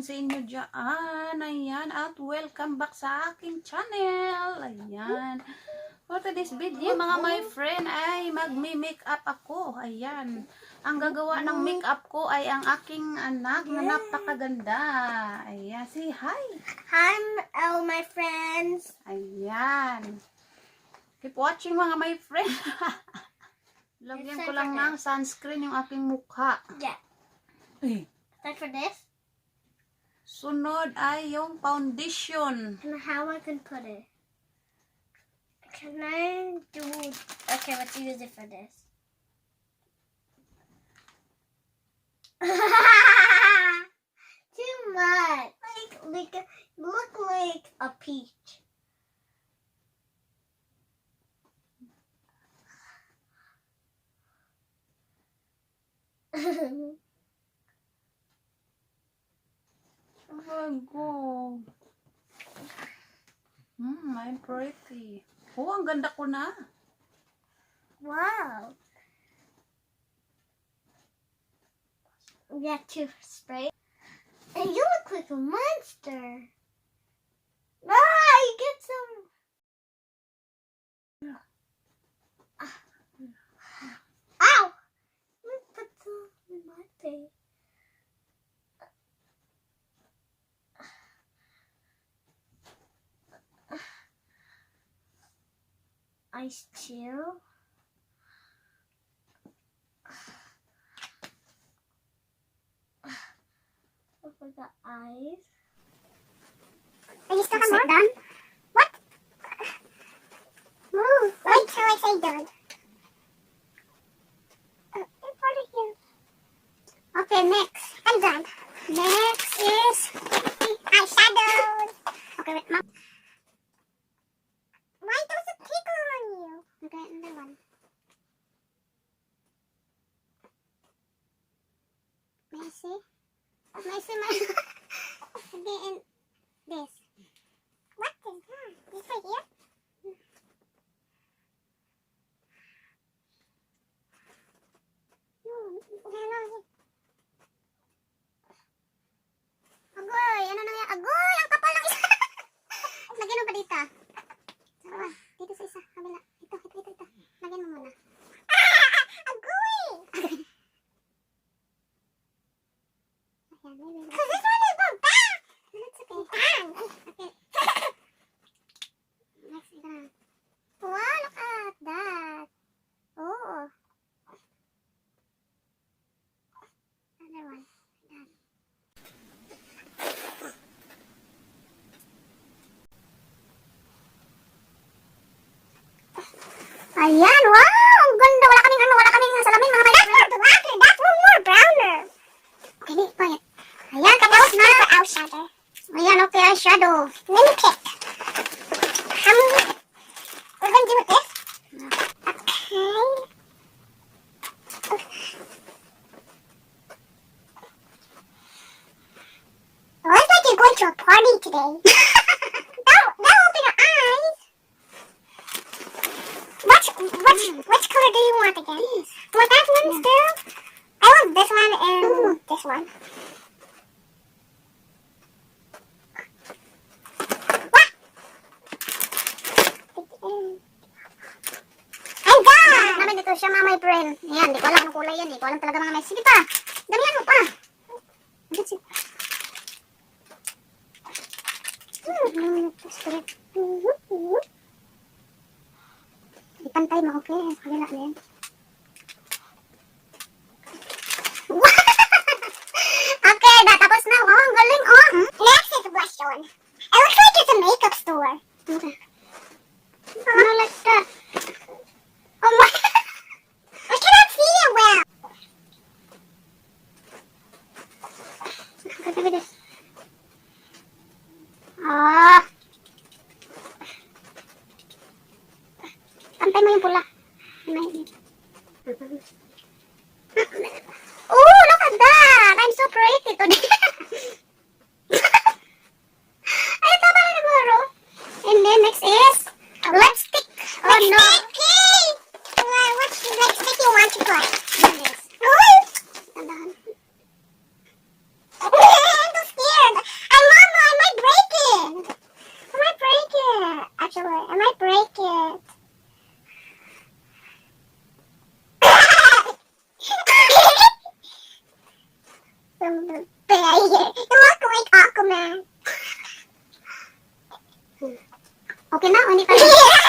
sa inyo dyan. Ayan. At welcome back sa aking channel. Ayan. For today's video, mga my friend, ay magme-makeup ako. Ayan. Ang gagawa ng makeup ko ay ang aking anak na napakaganda. Ayan. Say hi. Hi, all my friends. Ayan. Keep watching, mga my friend. Lagyan ko lang ng sunscreen yung aking mukha. Yeah. Ay. Time for this. Sunod ay yung foundation. And how I can put it. Can I do... Okay, let's use it for this. Too much. Look like a peach. Oh, go. I'm pretty. Oh, ang ganda ko na. Wow. We got to spray. And you look like a monster. Ah, you get some. Ow! Let me put some in my face. Ice chill. For the eyes. Are you still not done? What? Move. Wait till I say done. In front of you. Okay, next. I'm done. Next is eyeshadow. Okay, wait, Mom. Why does it tickle on you? Okay, another one. May I see? May I see my... Again, this. What is that? This right here? Agoy! Ano na yan? Agoy! Ang kapal ng isa! Lagyan mo pa dito. Sawa. Dito sa isa. Kabila. Ito. Lagyan mo muna. Agoy! Because this one is going back! It's okay. Okay. Next, ito na. Wow, look at that. Oh. Another one. Done. Ayan, wow! Ang ganda! Wala kaming salamin, mga may... That's more browner. Okay, di, quiet. Ayan, tapos na. Eyeshadow. Ayan, okay, eyeshadow. Let me pick. We're gonna do it this. Okay. It looks like you're going to a party today. Don't open your eyes. Which color do you want again? Want that one still? I want this one and this one. What? I'm done! Namin dito siya, mamay brain. Ayan, di ko alam anong kulay yan. Di ko alam talaga mga may. Sige pa! Damihan mo pa! Ipantay mo, okay? Kabila na yan. Okay, tapos na. Oh, ang galing, oh. Next is blush on. It looks like it's a makeup store. Okay. Ano like that? Oh my. I cannot see it well. Look at this. Ah. Pantay mo yung pula. Oh, look at that! I'm so pretty today. Ay, tama na siguro. And then next is lipstick. Oh no. Which lipstick you want to put? This. Oh! I'm so scared. comment. Okay na, hindi pa.